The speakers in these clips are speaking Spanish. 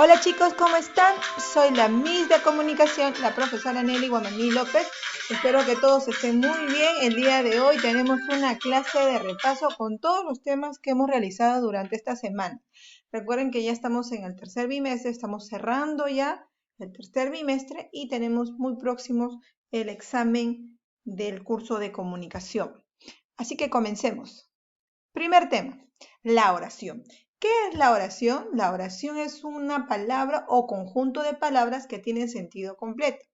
Hola chicos, ¿cómo están? Soy la Miss de Comunicación, la profesora Nelly Guamaní López. Espero que todos estén muy bien. El día de hoy tenemos una clase de repaso con todos los temas que hemos realizado durante esta semana. Recuerden que ya estamos en el tercer bimestre, estamos cerrando ya el tercer bimestre y tenemos muy próximos el examen del curso de comunicación. Así que comencemos. Primer tema, la oración. ¿Qué es la oración? La oración es una palabra o conjunto de palabras que tienen sentido completo.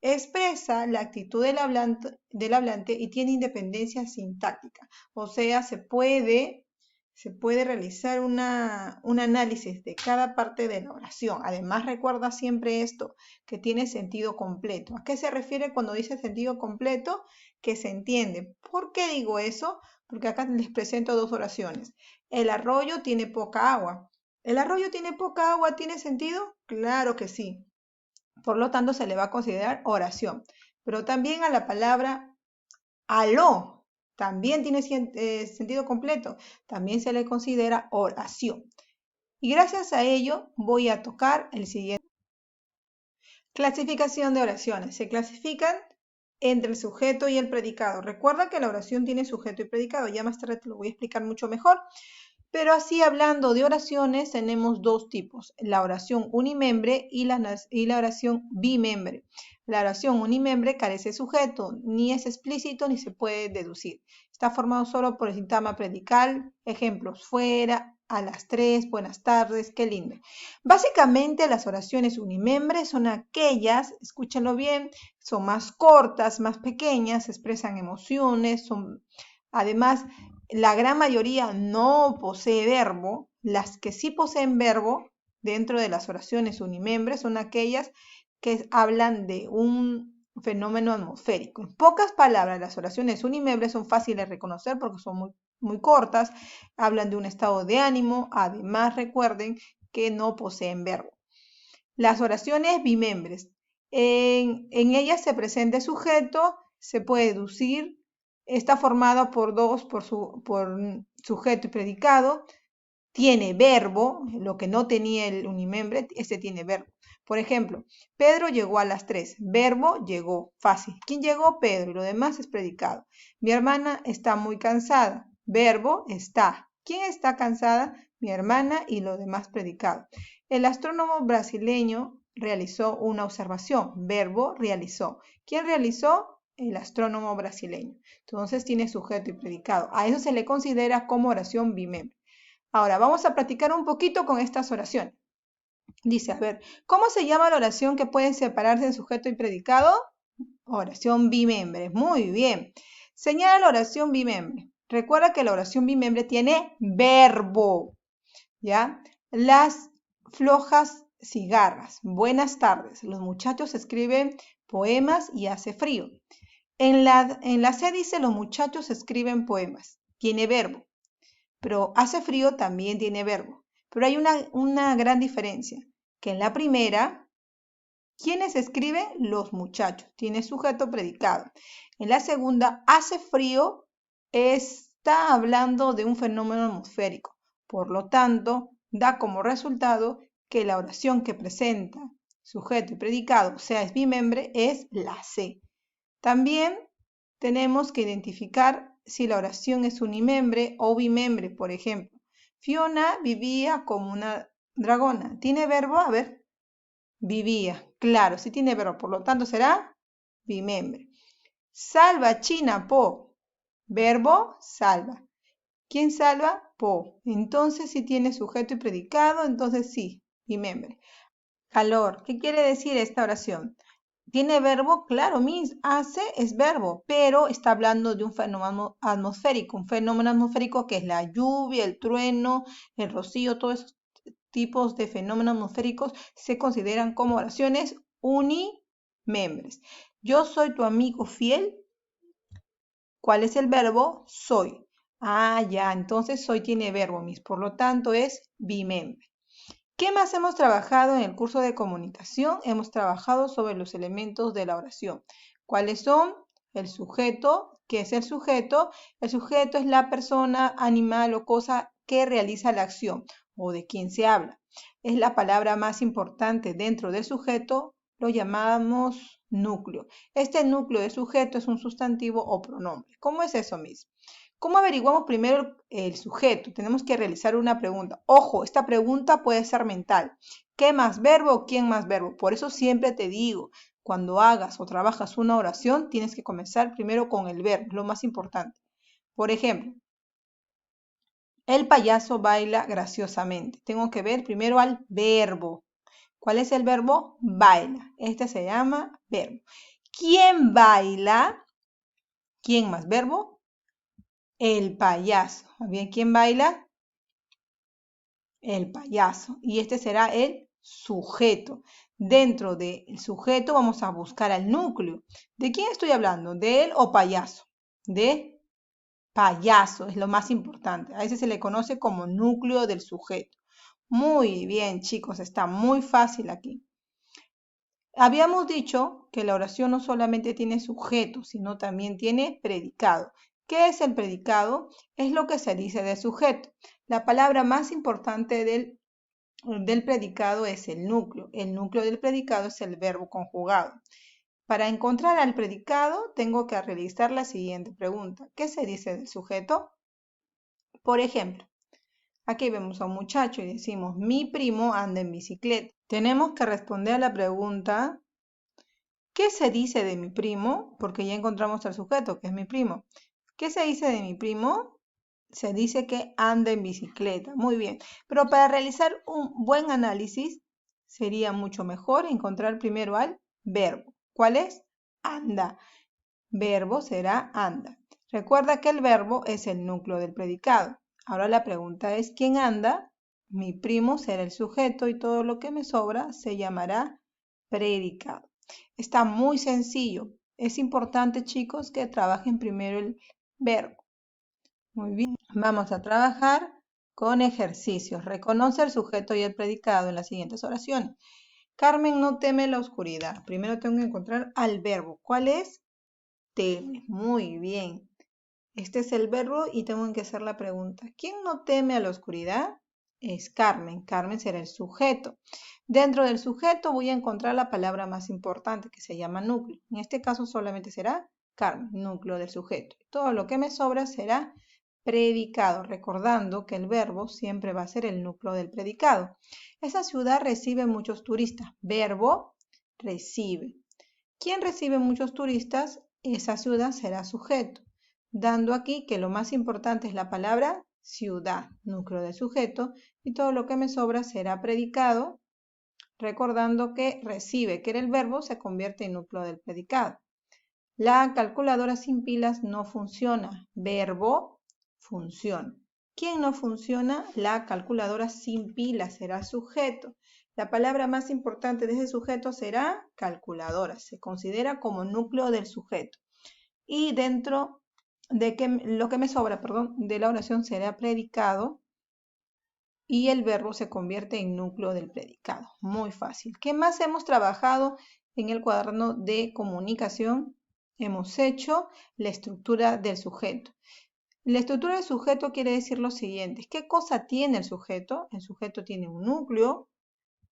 Expresa la actitud del hablante y tiene independencia sintáctica. O sea, se puede realizar un análisis de cada parte de la oración. Además, recuerda siempre esto, que tiene sentido completo. ¿A qué se refiere cuando dice sentido completo? Que se entiende. ¿Por qué digo eso? Porque acá les presento dos oraciones. El arroyo tiene poca agua. ¿El arroyo tiene poca agua? ¿Tiene sentido? Claro que sí. Por lo tanto, se le va a considerar oración. Pero también a la palabra aló, también tiene sentido completo. También se le considera oración. Y gracias a ello voy a tocar el siguiente. Clasificación de oraciones. Se clasifican entre el sujeto y el predicado. Recuerda que la oración tiene sujeto y predicado. Ya más tarde te lo voy a explicar mucho mejor. Pero así hablando de oraciones, tenemos dos tipos, la oración unimembre y la oración bimembre. La oración unimembre carece de sujeto, ni es explícito ni se puede deducir. Está formado solo por el sintagma predical, ejemplos, fuera, a las 3, buenas tardes, qué lindo. Básicamente las oraciones unimembres son aquellas, escúchenlo bien, son más cortas, más pequeñas, expresan emociones, además la gran mayoría no posee verbo. Las que sí poseen verbo dentro de las oraciones unimembres son aquellas que hablan de un fenómeno atmosférico. En pocas palabras, las oraciones unimembres son fáciles de reconocer porque son muy cortas, hablan de un estado de ánimo, además recuerden que no poseen verbo. Las oraciones bimembres, en ellas se presenta el sujeto, se puede deducir, está formada por sujeto y predicado, tiene verbo, lo que no tenía el unimembre, este tiene verbo. Por ejemplo, Pedro llegó a las 3, verbo llegó, fácil. ¿Quién llegó? Pedro, y lo demás es predicado. Mi hermana está muy cansada, verbo está. ¿Quién está cansada? Mi hermana y lo demás predicado. El astrónomo brasileño realizó una observación, verbo realizó. ¿Quién realizó? El astrónomo brasileño. Entonces tiene sujeto y predicado. A eso se le considera como oración bimembre. Ahora, vamos a practicar un poquito con estas oraciones. Dice, a ver, ¿cómo se llama la oración que puede separarse en sujeto y predicado? Oración bimembre. Muy bien. Señala la oración bimembre. Recuerda que la oración bimembre tiene verbo, ¿ya? Las flojas cigarras. Buenas tardes. Los muchachos escriben poemas y hace frío. En la C dice los muchachos escriben poemas. Tiene verbo. Pero hace frío también tiene verbo. Pero hay una gran diferencia, que en la primera, ¿quiénes escriben? Los muchachos, tiene sujeto predicado. En la segunda, hace frío, está hablando de un fenómeno atmosférico. Por lo tanto, da como resultado que la oración que presenta sujeto y predicado, o sea, es bimembre, es la C. También tenemos que identificar si la oración es unimembre o bimembre. Por ejemplo, Fiona vivía como una dragona. ¿Tiene verbo? A ver, vivía. Claro, sí tiene verbo, por lo tanto será bimembre. Salva China Po. Verbo, salva. ¿Quién salva? Po. Entonces si tiene sujeto y predicado, entonces sí, bimembre. Calor. ¿Qué quiere decir esta oración? ¿Tiene verbo? Claro, Miss, hace es verbo, pero está hablando de un fenómeno atmosférico. Un fenómeno atmosférico que es la lluvia, el trueno, el rocío, todos esos tipos de fenómenos atmosféricos se consideran como oraciones unimembres. Yo soy tu amigo fiel. ¿Cuál es el verbo? Soy. Ah, ya, entonces soy tiene verbo, Miss, por lo tanto es bimembre. ¿Qué más hemos trabajado en el curso de comunicación? Hemos trabajado sobre los elementos de la oración. ¿Cuáles son? El sujeto. ¿Qué es el sujeto? El sujeto es la persona, animal o cosa que realiza la acción o de quien se habla. Es la palabra más importante dentro del sujeto, lo llamamos núcleo. Este núcleo de sujeto es un sustantivo o pronombre. ¿Cómo es eso, Miss? ¿Cómo averiguamos primero el sujeto? Tenemos que realizar una pregunta. Ojo, esta pregunta puede ser mental. ¿Qué más verbo o quién más verbo? Por eso siempre te digo, cuando hagas o trabajas una oración, tienes que comenzar primero con el verbo, lo más importante. Por ejemplo, el payaso baila graciosamente. Tengo que ver primero al verbo. ¿Cuál es el verbo? Baila. Este se llama verbo. ¿Quién baila? ¿Quién más verbo? El payaso. ¿Bien? ¿Quién baila? El payaso. Y este será el sujeto. Dentro del sujeto vamos a buscar al núcleo. ¿De quién estoy hablando? ¿De él o payaso? De payaso, es lo más importante. A veces se le conoce como núcleo del sujeto. Muy bien, chicos, está muy fácil aquí. Habíamos dicho que la oración no solamente tiene sujeto, sino también tiene predicado. ¿Qué es el predicado? Es lo que se dice del sujeto. La palabra más importante del predicado es el núcleo. El núcleo del predicado es el verbo conjugado. Para encontrar al predicado, tengo que realizar la siguiente pregunta. ¿Qué se dice del sujeto? Por ejemplo, aquí vemos a un muchacho y decimos, mi primo anda en bicicleta. Tenemos que responder a la pregunta, ¿qué se dice de mi primo? Porque ya encontramos al sujeto, que es mi primo. ¿Qué se dice de mi primo? Se dice que anda en bicicleta. Muy bien. Pero para realizar un buen análisis, sería mucho mejor encontrar primero al verbo. ¿Cuál es? Anda. Verbo será anda. Recuerda que el verbo es el núcleo del predicado. Ahora la pregunta es, ¿quién anda? Mi primo será el sujeto y todo lo que me sobra se llamará predicado. Está muy sencillo. Es importante, chicos, que trabajen primero el verbo. Muy bien. Vamos a trabajar con ejercicios. Reconoce el sujeto y el predicado en las siguientes oraciones. Carmen no teme la oscuridad. Primero tengo que encontrar al verbo. ¿Cuál es? Teme. Muy bien. Este es el verbo y tengo que hacer la pregunta. ¿Quién no teme a la oscuridad? Es Carmen. Carmen será el sujeto. Dentro del sujeto voy a encontrar la palabra más importante que se llama núcleo. En este caso solamente será Carmen, núcleo del sujeto. Todo lo que me sobra será predicado, recordando que el verbo siempre va a ser el núcleo del predicado. Esa ciudad recibe muchos turistas. Verbo, recibe. ¿Quién recibe muchos turistas? Esa ciudad será sujeto, dando aquí que lo más importante es la palabra ciudad, núcleo del sujeto, y todo lo que me sobra será predicado, recordando que recibe, que era el verbo, se convierte en núcleo del predicado. La calculadora sin pilas no funciona. Verbo, funciona. ¿Quién no funciona? La calculadora sin pilas será sujeto. La palabra más importante de ese sujeto será calculadora. Se considera como núcleo del sujeto. Y dentro de lo que me sobra, de la oración será predicado y el verbo se convierte en núcleo del predicado. Muy fácil. ¿Qué más hemos trabajado en el cuaderno de comunicación? Hemos hecho la estructura del sujeto. La estructura del sujeto quiere decir lo siguiente. ¿Qué cosa tiene el sujeto? El sujeto tiene un núcleo,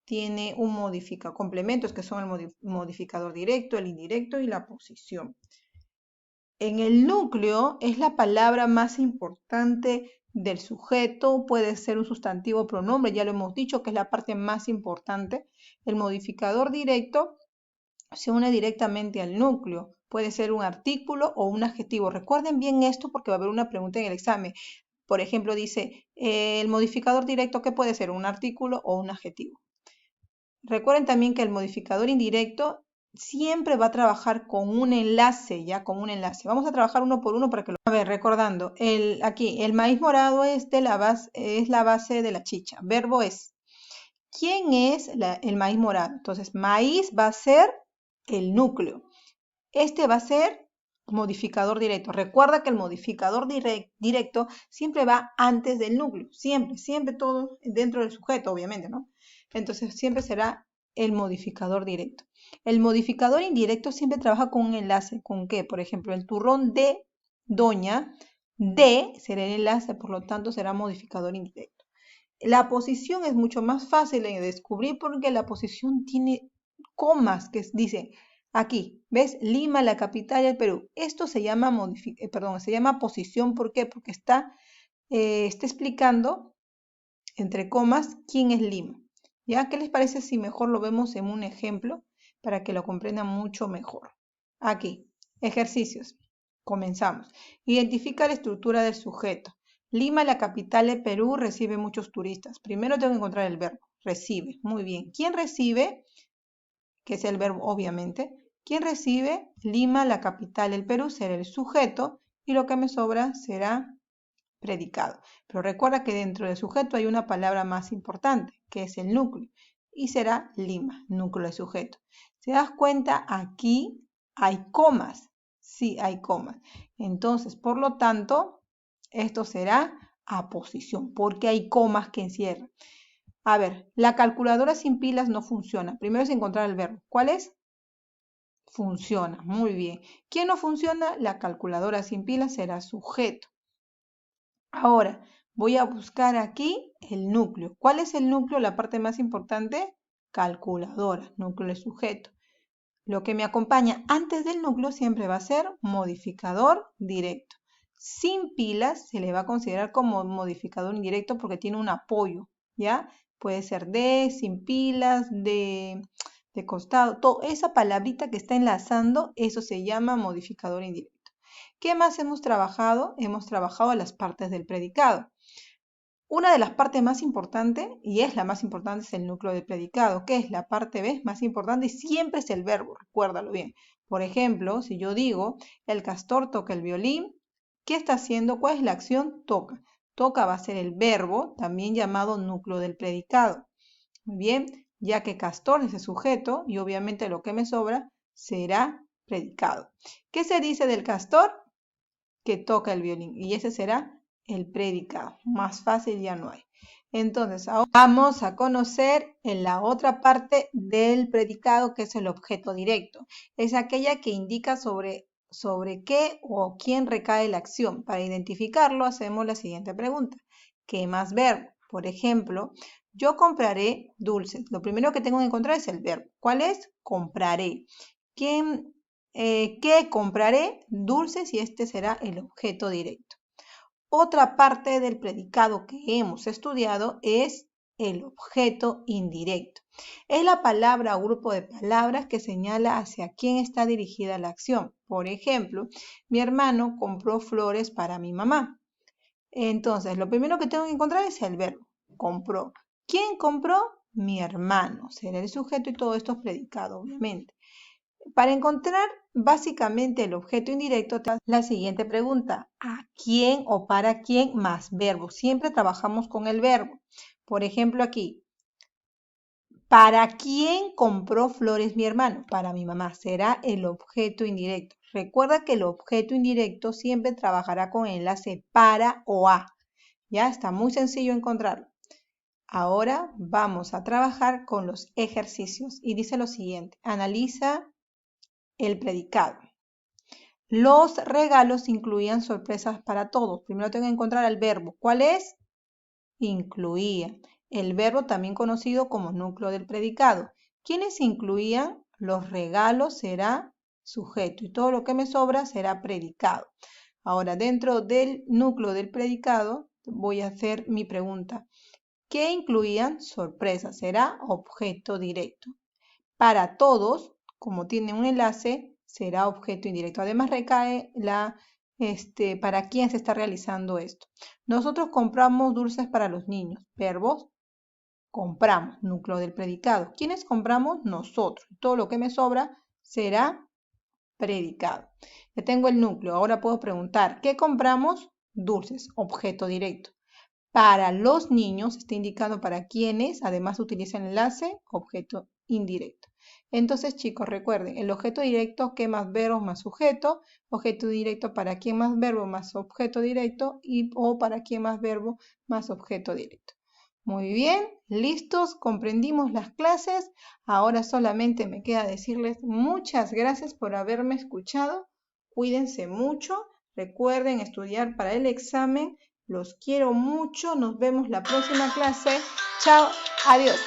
tiene un modificador, complementos que son el modificador directo, el indirecto y la posición. En el núcleo es la palabra más importante del sujeto, puede ser un sustantivo o pronombre, ya lo hemos dicho que es la parte más importante. El modificador directo se une directamente al núcleo, puede ser un artículo o un adjetivo. Recuerden bien esto porque va a haber una pregunta en el examen. Por ejemplo, dice, el modificador directo, ¿qué puede ser? ¿Un artículo o un adjetivo? Recuerden también que el modificador indirecto siempre va a trabajar con un enlace, ya con un enlace. Vamos a trabajar uno por uno para que lo... A ver, recordando, aquí, el maíz morado es la base de la chicha. Verbo es. ¿Quién es el maíz morado? Entonces, maíz va a ser el núcleo. Este va a ser modificador directo. Recuerda que el modificador directo siempre va antes del núcleo. Siempre, siempre todo dentro del sujeto, obviamente, ¿no? Entonces, siempre será el modificador directo. El modificador indirecto siempre trabaja con un enlace. ¿Con qué? Por ejemplo, el turrón de doña, de será el enlace, por lo tanto será modificador indirecto. La posición es mucho más fácil de descubrir porque la posición tiene comas que dice aquí, ¿ves? Lima, la capital del Perú. Esto se llama se llama posición. ¿Por qué? Porque está explicando entre comas quién es Lima. ¿Ya? ¿Qué les parece si mejor lo vemos en un ejemplo para que lo comprendan mucho mejor? Aquí, ejercicios. Comenzamos. Identifica la estructura del sujeto. Lima, la capital de Perú, recibe muchos turistas. Primero tengo que encontrar el verbo. Recibe. Muy bien. ¿Quién recibe? Que es el verbo, obviamente. ¿Quién recibe? Lima, la capital del Perú, será el sujeto. Y lo que me sobra será predicado. Pero recuerda que dentro del sujeto hay una palabra más importante, que es el núcleo. Y será Lima, núcleo de sujeto. ¿Se das cuenta? Aquí hay comas. Sí, hay comas. Entonces, por lo tanto, esto será aposición, porque hay comas que encierran. A ver, la calculadora sin pilas no funciona. Primero es encontrar el verbo. ¿Cuál es? Funciona. Muy bien. ¿Quién no funciona? La calculadora sin pilas será sujeto. Ahora, voy a buscar aquí el núcleo. ¿Cuál es el núcleo? La parte más importante, calculadora, núcleo de sujeto. Lo que me acompaña antes del núcleo siempre va a ser modificador directo. Sin pilas se le va a considerar como modificador indirecto porque tiene un apoyo, ¿ya? Puede ser de, sin pilas, de costado. Toda esa palabrita que está enlazando, eso se llama modificador indirecto. ¿Qué más hemos trabajado? Hemos trabajado las partes del predicado. Una de las partes más importantes, y es la más importante, es el núcleo del predicado, que es la parte B más importante y siempre es el verbo, recuérdalo bien. Por ejemplo, si yo digo, el castor toca el violín, ¿qué está haciendo? ¿Cuál es la acción? Toca. Toca va a ser el verbo, también llamado núcleo del predicado. Muy bien, ya que castor es el sujeto y obviamente lo que me sobra será predicado. ¿Qué se dice del castor? Que toca el violín y ese será el predicado. Más fácil ya no hay. Entonces, ahora vamos a conocer en la otra parte del predicado que es el objeto directo. Es aquella que indica sobre qué o quién recae la acción. Para identificarlo hacemos la siguiente pregunta. ¿Qué más verbo? Por ejemplo, yo compraré dulces. Lo primero que tengo que encontrar es el verbo. ¿Cuál es? Compraré. ¿Quién ¿qué compraré? Dulces y este será el objeto directo. Otra parte del predicado que hemos estudiado es el objeto indirecto. Es la palabra o grupo de palabras que señala hacia quién está dirigida la acción. Por ejemplo, mi hermano compró flores para mi mamá. Entonces, lo primero que tengo que encontrar es el verbo. Compró. ¿Quién compró? Mi hermano. Será el sujeto y todo esto es predicado, obviamente. Para encontrar básicamente el objeto indirecto, la siguiente pregunta, ¿a quién o para quién más verbo? Siempre trabajamos con el verbo. Por ejemplo aquí, ¿para quién compró flores mi hermano? Para mi mamá, será el objeto indirecto. Recuerda que el objeto indirecto siempre trabajará con el enlace para o a. Ya está muy sencillo encontrarlo. Ahora vamos a trabajar con los ejercicios y dice lo siguiente, analiza el predicado. Los regalos incluían sorpresas para todos. Primero tengo que encontrar el verbo. ¿Cuál es? Incluía. El verbo también conocido como núcleo del predicado. ¿Quiénes incluían? Los regalos será sujeto y todo lo que me sobra será predicado. Ahora, dentro del núcleo del predicado voy a hacer mi pregunta. ¿Qué incluían? Sorpresas. Será objeto directo. Para todos, como tiene un enlace, será objeto indirecto. Además recae para quién se está realizando esto. Nosotros compramos dulces para los niños. Verbos, compramos, núcleo del predicado. ¿Quiénes compramos? Nosotros. Todo lo que me sobra será predicado. Ya tengo el núcleo. Ahora puedo preguntar, ¿qué compramos? Dulces, objeto directo. Para los niños, está indicando para quienes, además utiliza el enlace, objeto indirecto. Entonces, chicos, recuerden, el objeto directo, ¿qué más verbo más sujeto? Objeto directo para quién más verbo más objeto directo o para quién más verbo más objeto directo. Muy bien, listos, comprendimos las clases. Ahora solamente me queda decirles muchas gracias por haberme escuchado. Cuídense mucho. Recuerden estudiar para el examen Los quiero mucho. Nos vemos la próxima clase. Chao. Adiós.